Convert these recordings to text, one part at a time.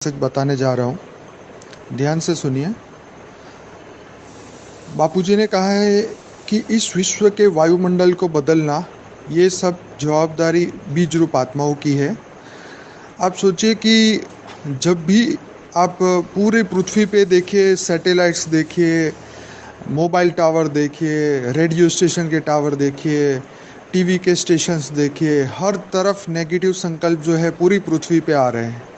सच बताने जा रहा हूँ, ध्यान से सुनिए। बापूजी ने कहा है कि इस विश्व के वायुमंडल को बदलना, ये सब जवाबदारी बीज रूप आत्माओं की है। आप सोचिए कि जब भी आप पूरे पृथ्वी पे देखिए, सैटेलाइट्स देखिए, मोबाइल टावर देखिए, रेडियो स्टेशन के टावर देखिए, टीवी के स्टेशंस देखिए, हर तरफ नेगेटिव संकल्प जो है पूरी पृथ्वी पे आ रहे हैं।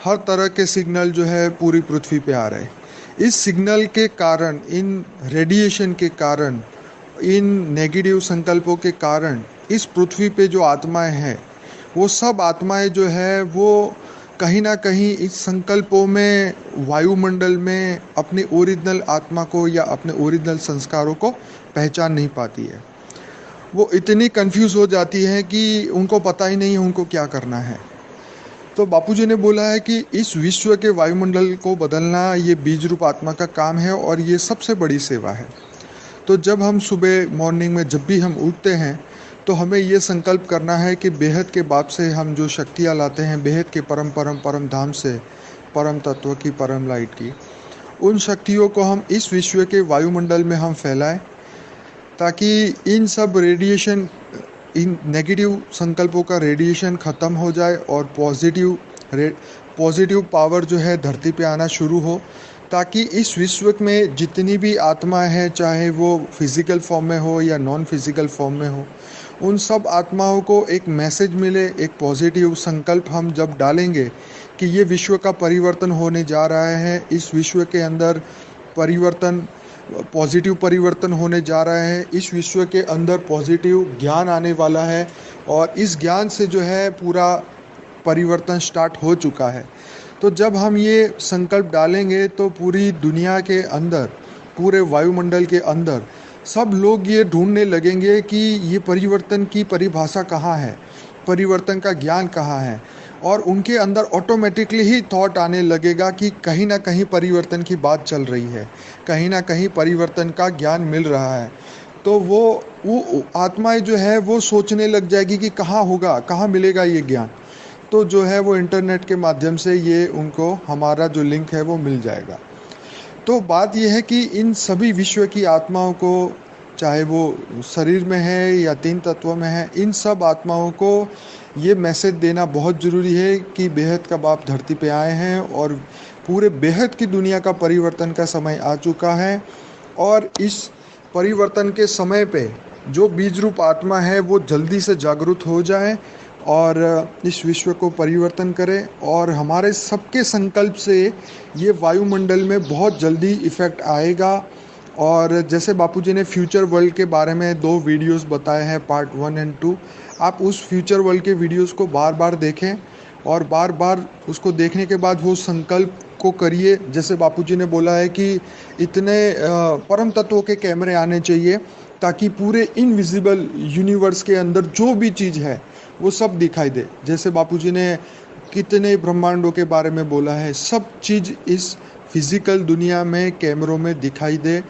हर तरह के सिग्नल जो है पूरी पृथ्वी पे आ रहे हैं। इस सिग्नल के कारण, इन रेडिएशन के कारण, इन नेगेटिव संकल्पों के कारण इस पृथ्वी पे जो आत्माएं हैं, वो सब आत्माएं जो है वो कहीं ना कहीं इस संकल्पों में, वायुमंडल में अपनी ओरिजिनल आत्मा को या अपने ओरिजिनल संस्कारों को पहचान नहीं पाती है। वो इतनी कंफ्यूज हो जाती है कि उनको पता ही नहीं है उनको क्या करना है। तो बापूजी ने बोला है कि इस विश्व के वायुमंडल को बदलना ये बीज रूप आत्मा का काम है और ये सबसे बड़ी सेवा है। तो जब हम सुबह मॉर्निंग में जब भी हम उठते हैं, तो हमें ये संकल्प करना है कि बेहद के बाप से हम जो शक्तियाँ लाते हैं, बेहद के परम परम परम धाम से, परम तत्व की, परम लाइट की, उन शक्तियों को हम इस विश्व के वायुमंडल में हम फैलाएं, ताकि इन सब रेडिएशन, इन नेगेटिव संकल्पों का रेडिएशन ख़त्म हो जाए और पॉजिटिव पावर जो है धरती पे आना शुरू हो, ताकि इस विश्व में जितनी भी आत्माएं हैं, चाहे वो फिज़िकल फॉर्म में हो या नॉन फिज़िकल फॉर्म में हो, उन सब आत्माओं को एक मैसेज मिले, एक पॉजिटिव संकल्प हम जब डालेंगे कि ये विश्व का परिवर्तन होने जा रहा है, इस विश्व के अंदर परिवर्तन, पॉजिटिव परिवर्तन होने जा रहा है, इस विश्व के अंदर पॉजिटिव ज्ञान आने वाला है और इस ज्ञान से जो है पूरा परिवर्तन स्टार्ट हो चुका है। तो जब हम ये संकल्प डालेंगे तो पूरी दुनिया के अंदर, पूरे वायुमंडल के अंदर सब लोग ये ढूंढने लगेंगे कि ये परिवर्तन की परिभाषा कहाँ है, परिवर्तन का ज्ञान कहाँ है, और उनके अंदर ऑटोमेटिकली ही थॉट आने लगेगा कि कहीं ना कहीं परिवर्तन की बात चल रही है, कहीं ना कहीं परिवर्तन का ज्ञान मिल रहा है। तो वो आत्माएं जो है वो सोचने लग जाएगी कि कहाँ होगा, कहाँ मिलेगा ये ज्ञान। तो जो है वो इंटरनेट के माध्यम से ये उनको हमारा जो लिंक है वो मिल जाएगा। तो बात यह है कि इन सभी विश्व की आत्माओं को, चाहे वो शरीर में है या तीन तत्वों में है, इन सब आत्माओं को ये मैसेज देना बहुत ज़रूरी है कि बेहद का बाप धरती पे आए हैं और पूरे बेहद की दुनिया का परिवर्तन का समय आ चुका है। और इस परिवर्तन के समय पे जो बीज रूप आत्मा है वो जल्दी से जागरूक हो जाए और इस विश्व को परिवर्तन करे, और हमारे सबके संकल्प से ये वायुमंडल में बहुत जल्दी इफ़ेक्ट आएगा। और जैसे बापूजी ने फ्यूचर वर्ल्ड के बारे में 2 वीडियोस बताए हैं, पार्ट 1 एंड 2, आप उस फ्यूचर वर्ल्ड के वीडियोस को बार बार देखें और बार बार उसको देखने के बाद वो संकल्प को करिए। जैसे बापूजी ने बोला है कि इतने परम तत्वों के कैमरे आने चाहिए ताकि पूरे इनविजिबल यूनिवर्स के अंदर जो भी चीज़ है वो सब दिखाई दे। जैसे बापूजी ने कितने ब्रह्मांडों के बारे में बोला है, सब चीज़ इस फिजिकल दुनिया में कैमरों में दिखाई दे।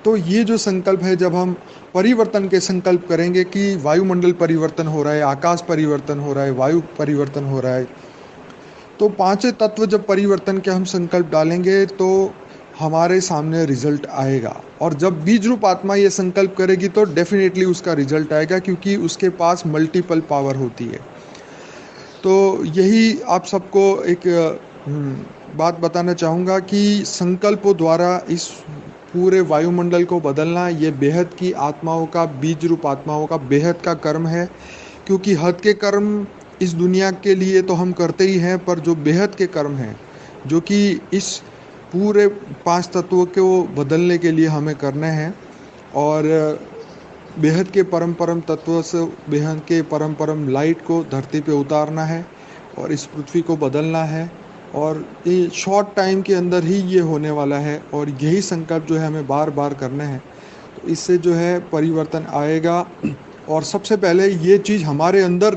तो ये जो संकल्प है, जब हम परिवर्तन के संकल्प करेंगे कि वायुमंडल परिवर्तन हो रहा है, आकाश परिवर्तन हो रहा है, वायु परिवर्तन हो रहा है, तो पांचों तत्व जब परिवर्तन के हम संकल्प डालेंगे तो हमारे सामने रिजल्ट आएगा। और जब बीज रूप आत्मा ये संकल्प करेगी तो डेफिनेटली उसका रिजल्ट आएगा, क्योंकि उसके पास मल्टीपल पावर होती है। तो यही आप सबको एक बात बताना चाहूँगा कि संकल्पों द्वारा इस पूरे वायुमंडल को बदलना ये बेहद की आत्माओं का, बीज रूप आत्माओं का बेहद का कर्म है। क्योंकि हद के कर्म इस दुनिया के लिए तो हम करते ही हैं, पर जो बेहद के कर्म हैं, जो कि इस पूरे 5 तत्वों को बदलने के लिए हमें करने हैं, और बेहद के परम परम तत्व से बेहद के परम परम लाइट को धरती पे उतारना है और इस पृथ्वी को बदलना है। और ये शॉर्ट टाइम के अंदर ही ये होने वाला है, और यही संकल्प जो है हमें बार बार करने हैं। तो इससे जो है परिवर्तन आएगा, और सबसे पहले ये चीज़ हमारे अंदर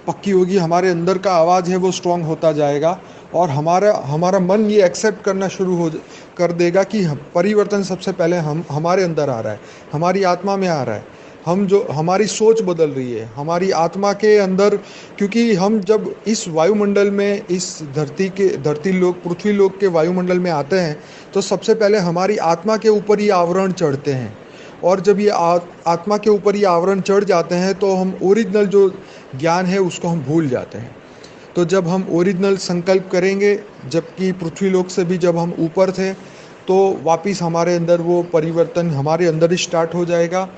पक्की होगी, हमारे अंदर का आवाज़ है वो स्ट्रांग होता जाएगा, और हमारा मन ये एक्सेप्ट करना शुरू कर देगा कि परिवर्तन सबसे पहले हमारे अंदर आ रहा है, हमारी आत्मा में आ रहा है, हम जो हमारी सोच बदल रही है हमारी आत्मा के अंदर, क्योंकि हम जब इस वायुमंडल में, इस धरती लोक पृथ्वी लोक के वायुमंडल में आते हैं, तो सबसे पहले हमारी आत्मा के ऊपर ये आवरण चढ़ते हैं। और जब ये आत्मा के ऊपर ये आवरण चढ़ जाते हैं तो हम ओरिजिनल जो ज्ञान है उसको हम भूल जाते हैं। तो जब हम ओरिजिनल संकल्प करेंगे, जबकि पृथ्वी लोक से भी जब हम ऊपर थे, तो वापिस हमारे अंदर वो परिवर्तन हमारे अंदर ही स्टार्ट हो जाएगा।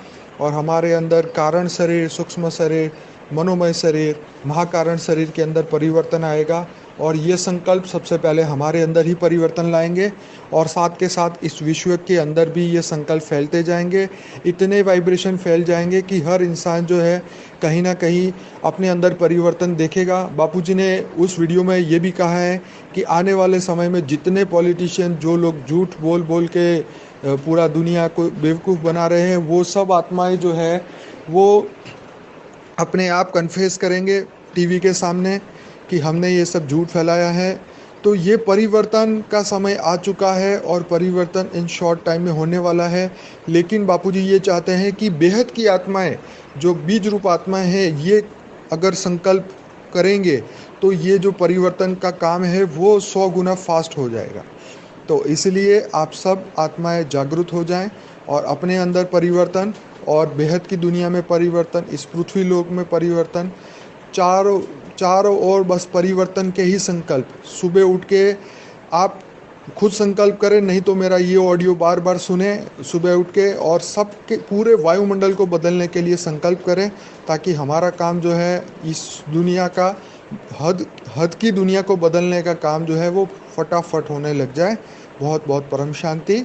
और हमारे अंदर कारण शरीर, सूक्ष्म शरीर, मनोमय शरीर, महाकारण शरीर के अंदर परिवर्तन आएगा। और ये संकल्प सबसे पहले हमारे अंदर ही परिवर्तन लाएंगे, और साथ के साथ इस विश्व के अंदर भी ये संकल्प फैलते जाएंगे। इतने वाइब्रेशन फैल जाएंगे कि हर इंसान जो है कहीं ना कहीं अपने अंदर परिवर्तन देखेगा। बापूजी ने उस वीडियो में ये भी कहा है कि आने वाले समय में जितने पॉलिटिशियन, जो लोग झूठ बोल बोल के पूरा दुनिया को बेवकूफ़ बना रहे हैं, वो सब आत्माएं जो है वो अपने आप कन्फेस करेंगे टीवी के सामने कि हमने ये सब झूठ फैलाया है। तो ये परिवर्तन का समय आ चुका है और परिवर्तन इन शॉर्ट टाइम में होने वाला है। लेकिन बापूजी ये चाहते हैं कि बेहद की आत्माएं, जो बीज रूप आत्माएं हैं, ये अगर संकल्प करेंगे तो ये जो परिवर्तन का काम है वो 100 गुना फास्ट हो जाएगा। तो इसलिए आप सब आत्माएं जागरूक हो जाएं और अपने अंदर परिवर्तन और बेहद की दुनिया में परिवर्तन, इस पृथ्वी लोक में परिवर्तन, चारों ओर बस परिवर्तन के ही संकल्प। सुबह उठ के आप खुद संकल्प करें, नहीं तो मेरा ये ऑडियो बार बार सुने सुबह उठ के, और सबके पूरे वायुमंडल को बदलने के लिए संकल्प करें, ताकि हमारा काम जो है इस दुनिया का हद की दुनिया को बदलने का काम जो है वो फटाफट होने लग जाए। बहुत बहुत परम शांति।